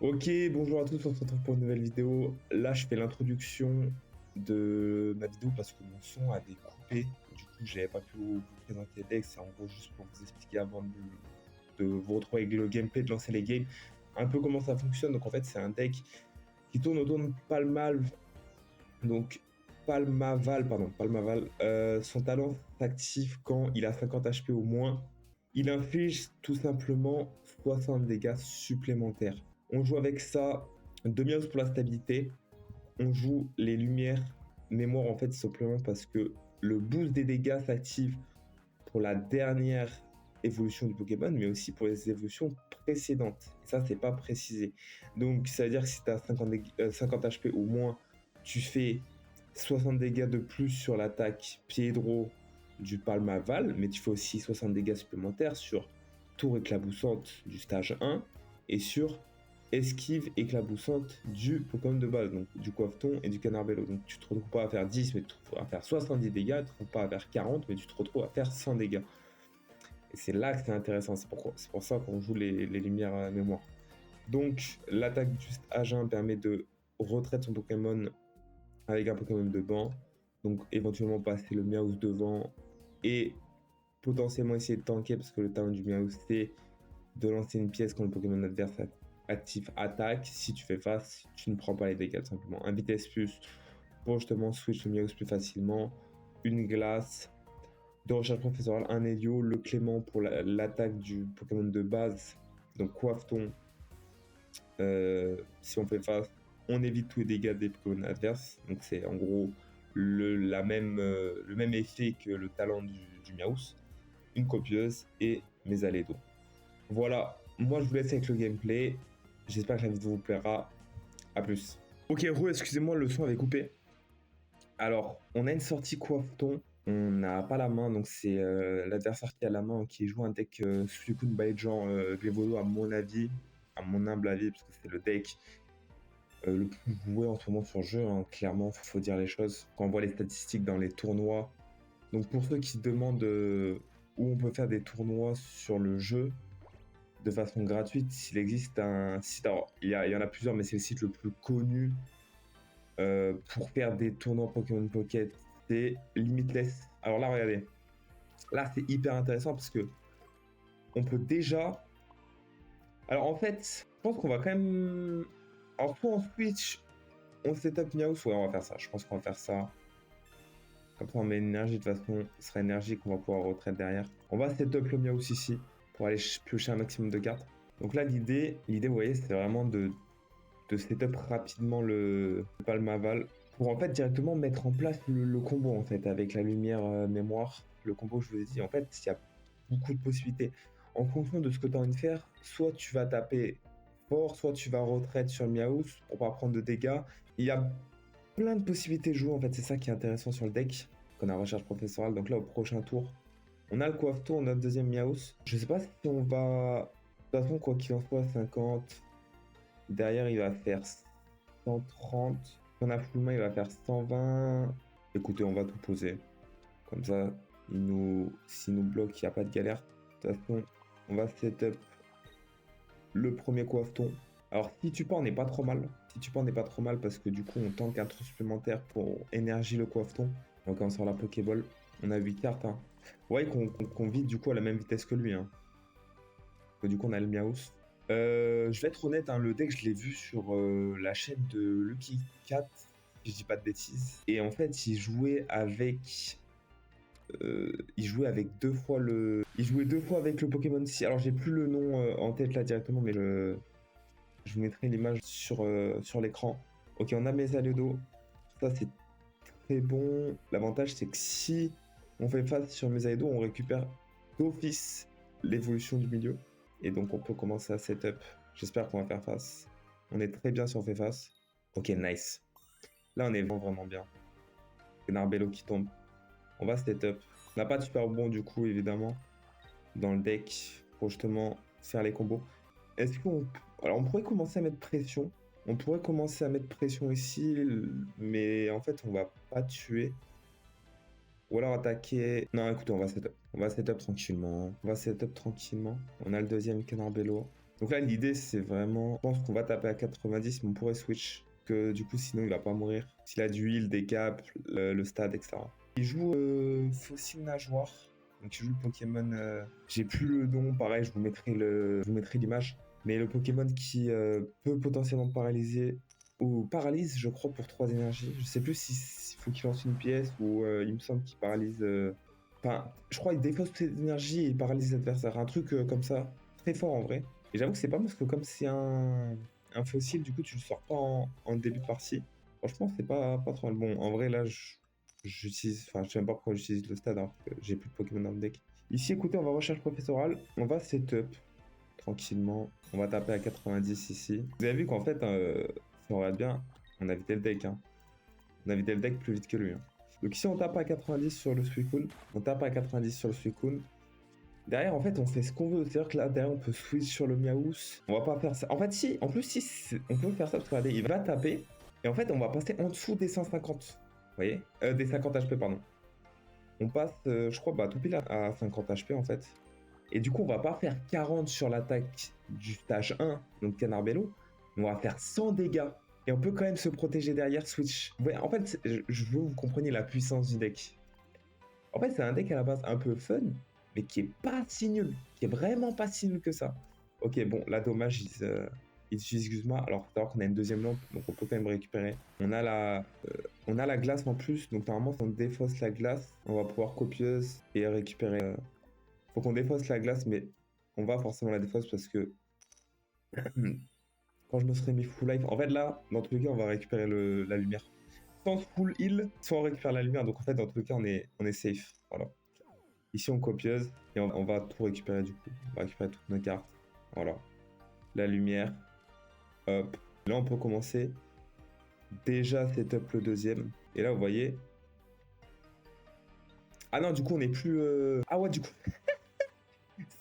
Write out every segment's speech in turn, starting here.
Ok, bonjour à tous, on se retrouve pour une nouvelle vidéo. Là, je fais l'introduction de ma vidéo parce que mon son avait coupé. Du coup, j'avais pas pu vous présenter le deck. C'est en gros juste pour vous expliquer avant de vous retrouver avec le gameplay, de lancer les games, un peu comment ça fonctionne. Donc en fait, c'est un deck qui tourne autour de Palmal. Donc Palmaval, pardon, Palmaval. Son talent s'active quand il a 50 HP au moins. Il inflige tout simplement 60 dégâts supplémentaires. On joue avec ça, 2 miaus pour la stabilité. On joue les lumières mémoire en fait simplement parce que le boost des dégâts s'active pour la dernière évolution du Pokémon, mais aussi pour les évolutions précédentes. Et ça, c'est pas précisé. Donc, ça veut dire que si tu as 50 HP au moins, tu fais 60 dégâts de plus sur l'attaque Piedro du Palmaval, mais tu fais aussi 60 dégâts supplémentaires sur Tour éclaboussante du stage 1 et sur esquive éclaboussante du Pokémon de base, donc du Coiffeton et du Canarbello. Donc tu te retrouves pas à faire 10, mais tu te retrouves à faire 70 dégâts, tu te retrouves pas à faire 40, mais tu te retrouves à faire 100 dégâts. Et c'est là que c'est intéressant, c'est pour ça qu'on joue les lumières à mémoire. Donc l'attaque du stage 1 permet de retraite son Pokémon avec un Pokémon de banc, donc éventuellement passer le Meowth devant et potentiellement essayer de tanker parce que le talent du Meowth c'est de lancer une pièce quand le Pokémon adverse actif attaque. Si tu fais face, tu ne prends pas les dégâts tout simplement. Un vitesse plus pour justement switch le Meowth plus facilement, une glace, de recherche professorale, un Helio, le Clément pour l'attaque du Pokémon de base, donc Coiffeton. Si on fait face, on évite tous les dégâts des Pokémon adverses. Donc c'est en gros le même effet que le talent du Meowth. Une copieuse et mes allées d'eau. Voilà, moi je vous laisse avec le gameplay. J'espère que la vidéo vous plaira. A plus. Ok, excusez-moi, le son avait coupé. Alors, on a une sortie Coiffeton. On n'a pas la main, donc c'est l'adversaire qui a la main qui joue un deck Suicune Baijan Glévodo, à mon avis, à mon humble avis, parce que c'est le deck le plus joué en ce moment sur le jeu, hein. Clairement, faut dire les choses. Quand on voit les statistiques dans les tournois, donc pour ceux qui se demandent où on peut faire des tournois sur le jeu de façon gratuite, s'il existe un site, alors il y en a plusieurs, mais c'est le site le plus connu pour faire des tournois Pokémon Pocket, c'est Limitless. Alors là, regardez, là c'est hyper intéressant parce que on peut déjà. Alors en fait, je pense qu'on va quand même. Alors soit on switch, on setup Meowth, ouais, on va faire ça. Je pense qu'on va faire ça. Comme ça, on met une énergie, de toute façon, ce sera énergie qu'on va pouvoir retraite derrière. On va setup le Meowth ici pour aller piocher un maximum de cartes. Donc là, l'idée, vous voyez, c'est vraiment de setup rapidement le Palmaval pour en fait directement mettre en place le combo en fait avec la lumière mémoire. Le combo, je vous ai dit, en fait, il y a beaucoup de possibilités. En fonction de ce que tu as envie de faire, soit tu vas taper fort, soit tu vas retraite sur le Meowth pour pas prendre de dégâts. Il y a plein de possibilités de jouer, en fait, c'est ça qui est intéressant sur le deck. On a recherche professorale, donc là au prochain tour, on a le Coiffeton, on a le deuxième Meowth. Je sais pas si on va. De toute façon, quoi qu'il en soit, 50. Derrière, il va faire 130. Si on a full main, il va faire 120. Écoutez, on va tout poser. Comme ça, s'il nous bloque, il n'y a pas de galère. De toute façon, on va setup le premier Coiffeton. Alors, si tu pars, on n'est pas trop mal. Si tu pars, on n'est pas trop mal parce que du coup, on tank un trou supplémentaire pour énergie le Coiffeton. Donc, on sort la Pokéball. On a 8 cartes. Hein. Ouais, qu'on vide du coup à la même vitesse que lui. Hein. Du coup, on a le Meowth. Je vais être honnête, hein, le deck, je l'ai vu sur la chaîne de Lucky Cat, si je dis pas de bêtises. Et en fait, il jouait avec deux fois le. Il jouait deux fois avec le Pokémon C. Alors, j'ai plus le nom en tête là directement, mais je vous mettrai l'image sur l'écran. Ok, on a Mesaludo. Ça, c'est très bon. L'avantage, c'est que si on fait face sur Mesaludo, on récupère d'office l'évolution du milieu. Et donc, on peut commencer à setup. J'espère qu'on va faire face. On est très bien si on fait face. Ok, nice. Là, on est vraiment bien. Narbello qui tombe. On va setup. On n'a pas de super bon, du coup, évidemment, dans le deck pour justement faire les combos. Est-ce qu'on. Alors, on pourrait commencer à mettre pression. On pourrait commencer à mettre pression ici, mais en fait, on va pas tuer. Ou alors attaquer. Non, écoutez, on va setup. On va setup tranquillement. On va setup tranquillement. On a le deuxième Canarbello. Donc là, l'idée, c'est vraiment... Je pense qu'on va taper à 90, mais on pourrait switch. Que du coup, sinon, il va pas mourir. S'il a du heal, des caps, le stade, etc. Il joue Fossile Nageoire. Donc il joue le Pokémon... J'ai plus le nom, pareil, je vous mettrai l'image. Mais le Pokémon qui peut potentiellement paralyser... Ou paralyse, je crois, pour 3 énergies. Je sais plus s'il faut qu'il lance une pièce ou il me semble qu'il paralyse... Enfin, je crois qu'il défausse ses énergies et il paralyse l'adversaire. Un truc comme ça. Très fort en vrai. Et j'avoue que c'est pas parce que comme c'est un fossile, du coup, tu le sors pas en début de partie. Franchement, c'est pas trop mal. Bon, en vrai, là, j'utilise... Enfin, je sais même pas pourquoi j'utilise le stade, alors que j'ai plus de Pokémon dans le deck. Ici, écoutez, on va recherche professorale. On va setup tranquillement. On va taper à 90 ici. Vous avez vu qu'en fait, si on regarde bien, on a vidé le deck. Hein. On a vidé le deck plus vite que lui. Hein. Donc ici, on tape à 90 sur le Suicune. On tape à 90 sur le Suicune. Derrière, en fait, on fait ce qu'on veut. C'est-à-dire que là, derrière, on peut switch sur le Miaous. On va pas faire ça. En fait, si. En plus, si, on peut faire ça. Parce que regardez, il va taper. Et en fait, on va passer en dessous des 150. Vous voyez des 50 HP, pardon. On passe, je crois, tout pile à 50 HP, en fait. Et du coup, on va pas faire 40 sur l'attaque du stage 1, donc Canarbello. On va faire 100 dégâts. Et on peut quand même se protéger derrière, switch. Vous voyez, en fait, je veux que vous compreniez la puissance du deck. En fait, c'est un deck à la base un peu fun, mais qui est pas si nul. Qui est vraiment pas si nul que ça. Ok, bon, là, dommage, il utilise Guzma. Alors, faut savoir qu'on a une deuxième lampe, donc on peut quand même récupérer. On a la glace en plus, donc normalement, si on défausse la glace, on va pouvoir copieuse et récupérer. Faut qu'on défausse la glace, mais on va forcément la défausse parce que quand je me serais mis full life, en fait, là, dans tous les cas, on va récupérer la lumière. Soit full heal, soit on récupère la lumière. Donc en fait, dans tous les cas, on est safe. Voilà. Ici, on copieuse et on va tout récupérer du coup. On va récupérer toutes nos cartes. Voilà. La lumière. Hop. Là, on peut commencer. Déjà setup le deuxième. Et là, vous voyez. Ah non, du coup, on n'est plus. Ah ouais, du coup.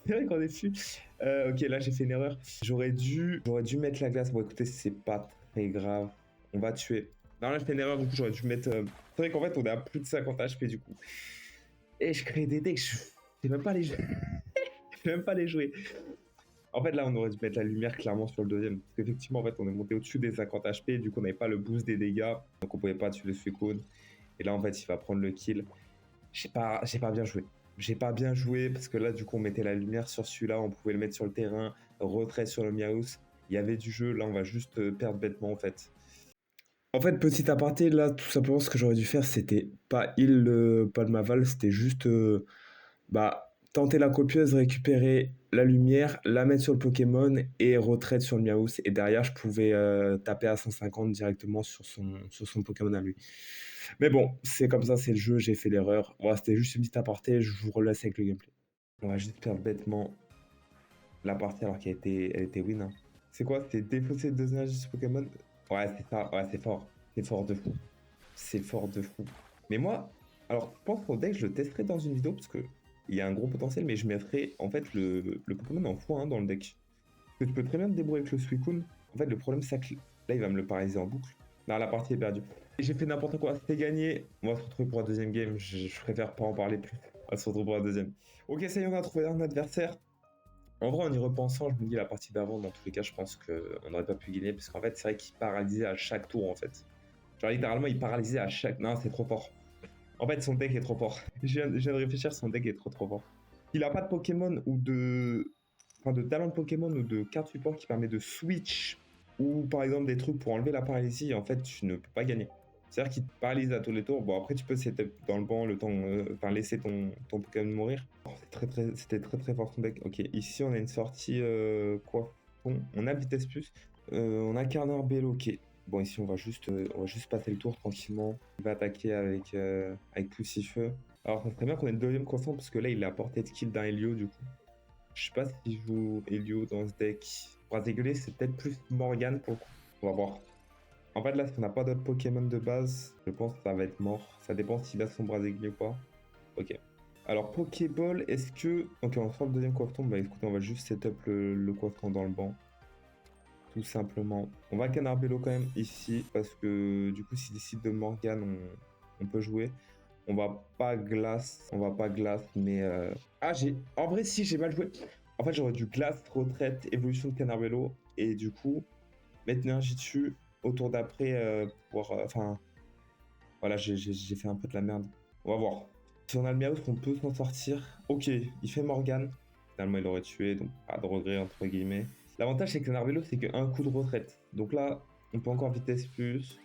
C'est vrai qu'on est plus. Ok, là, j'ai fait une erreur. J'aurais dû mettre la glace. Bon, écoutez, c'est pas très grave. On va tuer. Non, là, j'ai fait une erreur. Du coup, j'aurais dû mettre. C'est vrai qu'en fait, on est à plus de 50 HP du coup. Et je crée des decks. Je sais même pas les jouer. Je sais même pas les jouer. En fait, là, on aurait dû mettre la lumière clairement sur le deuxième. Parce qu'effectivement, en fait, on est monté au-dessus des 50 HP. Du coup, on n'avait pas le boost des dégâts. Donc, on pouvait pas tuer le Suicune. Et là, en fait, il va prendre le kill. J'ai pas bien joué. J'ai pas bien joué parce que là, du coup, on mettait la lumière sur celui-là. On pouvait le mettre sur le terrain. Retrait sur le Miaous. Il y avait du jeu. Là, on va juste perdre bêtement, en fait. En fait, petit aparté, là, tout simplement, ce que j'aurais dû faire, c'était pas heal le Palmaval. C'était juste. Tenter la copieuse, récupérer la lumière, la mettre sur le Pokémon et retraite sur le Miaous. Et derrière, je pouvais taper à 150 directement sur son Pokémon à lui. Mais bon, c'est comme ça, c'est le jeu, j'ai fait l'erreur. Voilà, c'était juste une petite aparté, je vous relaisse avec le gameplay. On va juste perdre bêtement la partie alors elle était win. Hein. C'est quoi? C'était défausser 2 énergies sur Pokémon? Ouais, c'est ça, ouais, c'est fort. C'est fort de fou. C'est fort de fou. Mais moi, alors, je pense qu'au deck, je le testerai dans une vidéo parce que il y a un gros potentiel, mais je mettrai en fait le Pokémon en x1 dans le deck. Parce que tu peux très bien te débrouiller avec le Suicune. En fait, le problème, c'est que là, il va me le paralyser en boucle. Non, la partie est perdue. Et j'ai fait n'importe quoi, c'était gagné. On va se retrouver pour un deuxième game. Je préfère pas en parler plus. On va se retrouver pour un deuxième. Ok, ça y est, on a trouvé un adversaire. En vrai, en y repensant, je me dis la partie d'avant, dans tous les cas, je pense qu'on n'aurait pas pu gagner. Parce qu'en fait, c'est vrai qu'il paralysait à chaque tour, en fait. Genre, littéralement, il paralysait à chaque. Non, c'est trop fort. En fait, son deck est trop fort. Je viens de réfléchir, son deck est trop fort. Il a pas de Pokémon ou de. Enfin, de talent de Pokémon ou de carte support qui permet de switch ou par exemple des trucs pour enlever la paralysie, en fait, tu ne peux pas gagner. C'est-à-dire qu'il te paralyse à tous les tours. Bon, après, tu peux setup dans le banc le temps. Enfin, laisser ton Pokémon mourir. Oh, c'était très fort son deck. Ok, ici, on a une sortie. Quoi on a vitesse plus. On a Carnarbello, ok. Bon, ici, on va juste passer le tour tranquillement. Il va attaquer avec Poussifeu. Alors, ça serait bien qu'on ait le deuxième croissant, parce que là, il est à portée de kill d'un Helio, du coup. Je sais pas si je joue Helio dans ce deck. Braségulier, c'est peut-être plus Morgane pour le coup. On va voir. En fait, là, si on n'a pas d'autres Pokémon de base, je pense que ça va être mort. Ça dépend s'il a son Braségulier ou pas. Ok. Alors, Pokéball, est-ce que... Ok, on sort le deuxième coiffeton. Bah écoutez, on va juste setup le coiffeton dans le banc. Tout simplement. On va Canarbello quand même ici, parce que du coup, s'il décide de Morgane, on peut jouer. On va pas glace, mais... Ah, en vrai, si, j'ai mal joué. En fait, j'aurais dû glace, retraite, évolution de Canarbello, et du coup, mettre l'énergie dessus, au tour d'après, enfin, voilà, j'ai fait un peu de la merde. On va voir. Si on a le Meowth, on peut s'en sortir. Ok, il fait Morgane. Finalement, il l'aurait tué, donc pas de regret, entre guillemets. L'avantage, c'est que Canarbello, c'est qu'un coup de retraite. Donc là, on peut encore vitesse plus,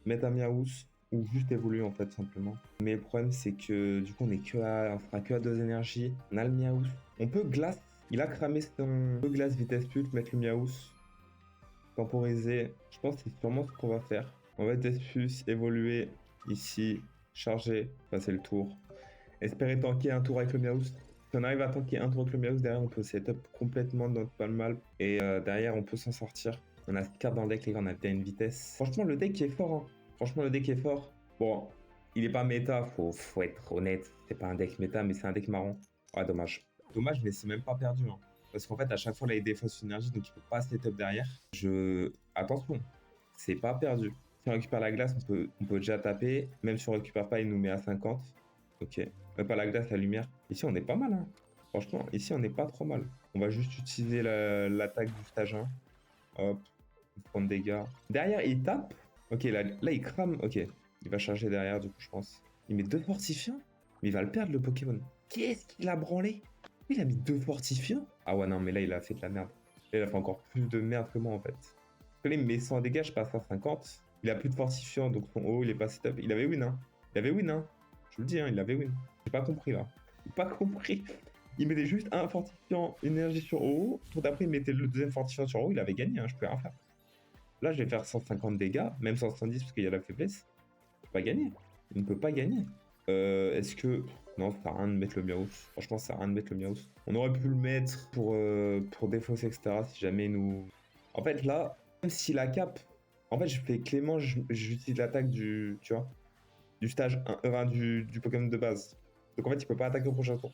mettre un Meowth, ou juste évoluer, en fait, simplement. Mais le problème, c'est que, du coup, on fera que à 2 énergies. On a le Meowth. On peut glace. Il a cramé son... On peut glace, vitesse plus, mettre le Meowth. Temporiser. Je pense que c'est sûrement ce qu'on va faire. On va vitesse plus, évoluer ici, charger, passer le tour. Espérer tanker un tour avec le Meowth. Si on arrive à tanker un tour avec le Meowth, derrière on peut setup complètement notre palmal. Et derrière on peut s'en sortir. On a 4 dans le deck, les gars, on a bien une vitesse. Franchement, le deck est fort. Hein. Franchement, le deck est fort. Bon, il est pas méta, faut être honnête. C'est pas un deck méta, mais c'est un deck marrant. Ah, dommage. Dommage, mais c'est même pas perdu. Hein. Parce qu'en fait, à chaque fois, là, il défausse une énergie, donc il peut pas setup derrière. Attention, c'est pas perdu. Si on récupère la glace, on peut déjà taper. Même si on récupère pas, il nous met à 50. Ok. Même pas la glace, la lumière. Ici, on est pas mal. Hein. Franchement, ici, on n'est pas trop mal. On va juste utiliser l'attaque du stage 1. Hop. On prend des dégâts. Derrière, il tape. Ok, là, il crame. Ok. Il va charger derrière, du coup, je pense. Il met 2 fortifiants. Mais il va le perdre, le Pokémon. Qu'est-ce qu'il a branlé? Il a mis 2 fortifiants. Ah ouais, non, mais là, il a fait de la merde. Là, il a fait encore plus de merde que moi, en fait. Parce que là, il me met 100 dégâts, je passe à 50. Il a plus de fortifiants, donc son haut, il est pas setup. Il avait win, hein. Il avait win, hein. Je vous le dis, hein, il avait win. J'ai pas compris, là. J'ai pas compris. Il mettait juste un fortifiant énergie sur haut. Tout après, il mettait le deuxième fortifiant sur haut. Il avait gagné, hein. Je peux rien faire. Là, je vais faire 150 dégâts, même 170 parce qu'il y a la faiblesse. Il peut pas gagner. Il ne peut pas gagner. Est-ce que... Non, ça sert à rien de mettre le Meowth. Franchement, ça sert à rien de mettre le Meowth. On aurait pu le mettre pour défausser, etc. Si jamais nous... En fait, là, même si la cape... En fait, je fais Clément, j'utilise l'attaque du... Tu vois, du stage 1, du Pokémon de base. Donc en fait, il peut pas attaquer au prochain tour.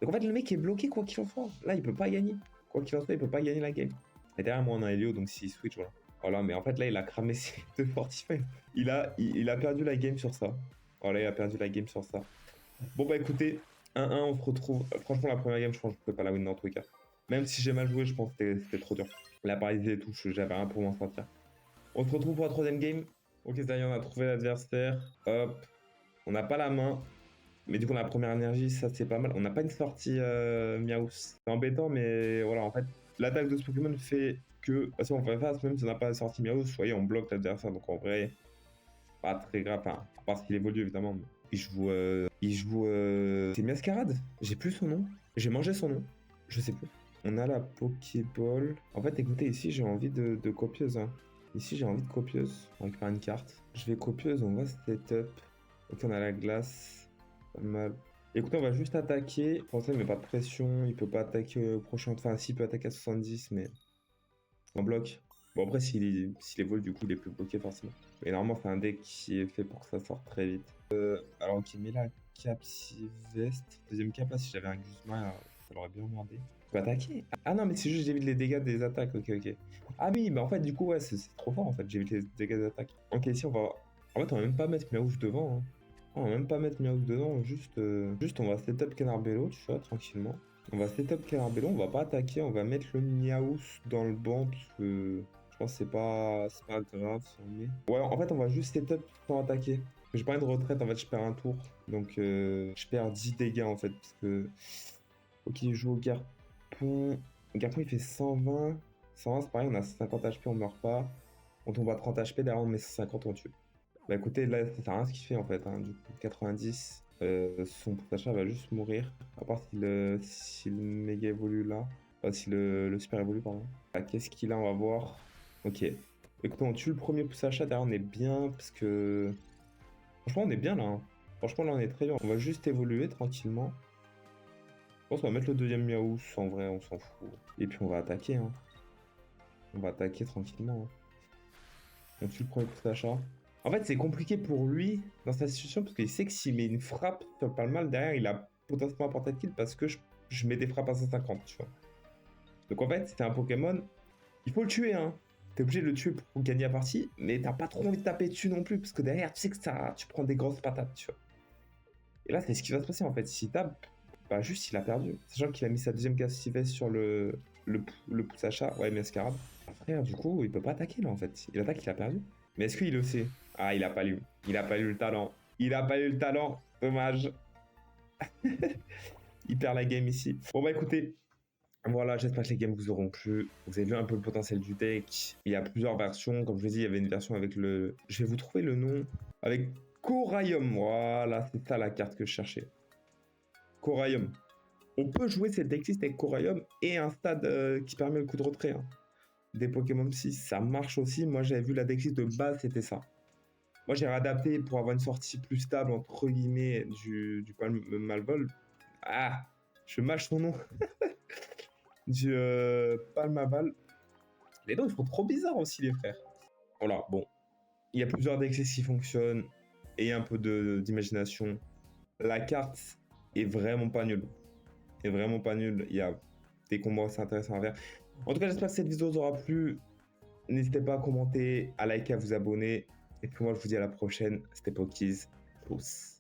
Donc en fait, le mec est bloqué quoi qu'il en soit. Là, il peut pas gagner. Quoi qu'il en soit, il peut pas gagner la game. Et derrière moi, on a Helio, donc s'il switch, voilà. Voilà, mais en fait, là, il a cramé ses 2 fortify. Il a perdu la game sur ça. Voilà, il a perdu la game sur ça. Bon, bah écoutez, 1-1, on se retrouve. Franchement, la première game, je pense que je pouvais pas la win dans tous les cas. Même si j'ai mal joué, je pense que c'était trop dur. La paralysée et tout, j'avais rien pour m'en sortir. On se retrouve pour la troisième game. Ok, ça y est, on a trouvé l'adversaire. Hop. On n'a pas la main. Mais du coup, on a la première énergie, ça c'est pas mal. On n'a pas une sortie Miaus. C'est embêtant, mais voilà, en fait, l'attaque de ce Pokémon fait que, si on fait face, même si on n'a pas la sortie Miaus, vous voyez, on bloque l'adversaire. Donc en vrai, pas très grave. Enfin, à part qu'il évolue évidemment. Mais c'est Mascarade. J'ai plus son nom. J'ai mangé son nom. Je sais plus. On a la Pokéball. En fait, écoutez, ici j'ai envie de copieuse. Hein. Ici j'ai envie de copieuse. On récupère une carte. Je vais copieuse, on va setup. Ok, on a la glace. Pas mal. Écoutez, on va juste attaquer. Français, mais pas de pression. Il peut pas attaquer au prochain. Enfin, s'il peut attaquer à 70, mais en bloc. Bon, après, s'il évolue, du coup, il est plus bloqué forcément. Mais normalement, c'est un deck qui est fait pour que ça sorte très vite. Alors, ok, mais là, cap Sylvestre. Deuxième cap, là, si j'avais un Guzma, ça l'aurait bien emmerdé. Je peux attaquer. Ah non, mais c'est juste j'évite les dégâts des attaques. Ok, ok. Ah oui, mais en fait, du coup, ouais, c'est trop fort en fait. J'évite les dégâts des attaques. Ok, ici, on va. En fait, on va même pas mettre Miaouche devant. Hein. On va même pas mettre Miaouche dedans. Juste, on va setup Canarbello, tu vois, tranquillement. On va setup Canarbello, on va pas attaquer. On va mettre le Miaouche dans le banc parce que. Je pense que c'est pas grave si on met. Ouais, en fait, on va juste setup sans attaquer. J'ai pas une retraite, en fait, je perds un tour. Donc, je perds 10 dégâts, en fait, parce que... Ok, il joue au Garpon. Le Garpon, il fait 120. 120, c'est pareil, on a 50 HP, on meurt pas. On tombe à 30 HP, derrière, on met 50, on tue. Bah écoutez, là, ça sert à rien ce qu'il fait, en fait. Hein. Du coup, 90, son d'achat va juste mourir. À part si le méga évolue là. Enfin, si le super évolue, pardon. Ah, qu'est-ce qu'il a, on va voir. Ok. Écoutez, on tue le premier pouce achat, derrière on est bien parce que... Franchement, on est bien là. Hein. Franchement, là, on est très bien. On va juste évoluer tranquillement. Je pense qu'on va mettre le deuxième Miaous, en vrai, on s'en fout. Et puis on va attaquer. Hein. On va attaquer tranquillement. Hein. On tue le premier pouce d'achat. En fait, c'est compliqué pour lui dans sa situation parce qu'il sait que s'il met une frappe sur le palmal, derrière, il a potentiellement un porte-kill parce que je mets des frappes à 150, tu vois. Donc en fait, c'est un Pokémon, il faut le tuer, hein. T'es obligé de le tuer pour gagner la partie, mais t'as pas trop envie de taper dessus non plus, parce que derrière, tu sais que tu prends des grosses patates, tu vois. Et là, c'est ce qui va se passer, en fait. S'il tape, Bah, juste, il a perdu. Sachant qu'il a mis sa deuxième case Sylvestre sur le pouce achat. Ouais, mais Scarab. Ah, frère, du coup, il peut pas attaquer là en fait. Il attaque, il a perdu. Mais est-ce qu'il le sait? Ah, il a pas lu. Il a pas lu le talent. Il a pas lu le talent. Dommage. Il perd la game ici. Bon, bah écoutez. Voilà, j'espère que les games vous auront plu. Vous avez vu un peu le potentiel du deck. Il y a plusieurs versions. Comme je vous ai dit, il y avait une version avec le. Je vais vous trouver le nom. Avec Coraium. Voilà, c'est ça la carte que je cherchais. Coraium. On peut jouer cette decklist avec Coraium et un stade qui permet le coup de retrait. Hein. Des Pokémon Psy, ça marche aussi. Moi, j'avais vu la decklist de base, c'était ça. Moi, j'ai réadapté pour avoir une sortie plus stable, entre guillemets, du Palmalvol. Ah, je mâche son nom. Du Palmaval. Les noms, ils font trop bizarre aussi, les frères. Voilà, bon. Il y a plusieurs decks qui fonctionnent et un peu d'imagination. La carte est vraiment pas nulle. Est vraiment pas nulle. Il y a des combats assez intéressants à faire. En tout cas, j'espère que cette vidéo vous aura plu. N'hésitez pas à commenter, à liker, à vous abonner. Et puis moi, je vous dis à la prochaine. C'était Pokies. Pouce.